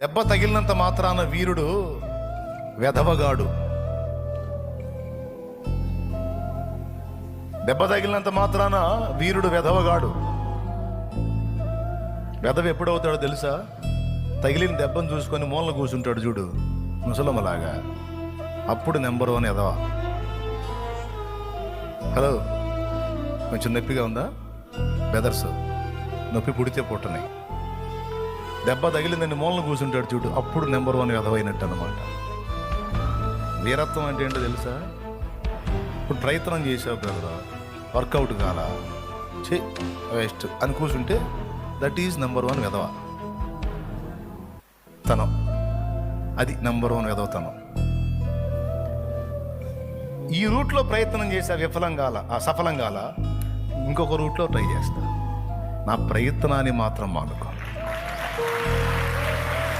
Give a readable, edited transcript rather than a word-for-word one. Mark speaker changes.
Speaker 1: దెబ్బ తగిలినంత మాత్రాన వీరుడు వెధవగాడు. దెబ్బ తగిలినంత మాత్రాన వీరుడు వెధవగాడు. వెధవ ఎప్పుడవుతాడో తెలుసా? తగిలిన దెబ్బను చూసుకొని మూలన కూర్చుంటాడు చూడు, ముసలమ్మలాగా. అప్పుడు నెంబర్ 1 ఎదవ. హలో, కొంచెం నొప్పిగా ఉందా? బెదర్స్ నొప్పి పుడితే పుట్టని. దెబ్బ తగిలిందని మూలన కూర్చుంటాడు చూడు, అప్పుడు నెంబర్ 1 ఎదవైనట్టు అనమాట. వీరత్వం అంటే ఏంటో తెలుసా? ఇప్పుడు ప్రయత్నం చేసావు కదా, వర్కౌట్ కాలా, వేస్ట్ అని కూర్చుంటే దట్ ఈజ్ నెంబర్ 1 వెధవ తనం. అది నెంబర్ 1 వెధవతనం. ఈ రూట్లో ప్రయత్నం చేసా, సఫలం కాల, ఇంకొక రూట్లో ట్రై చేస్తా. నా ప్రయత్నాన్ని మాత్రం మానుకో.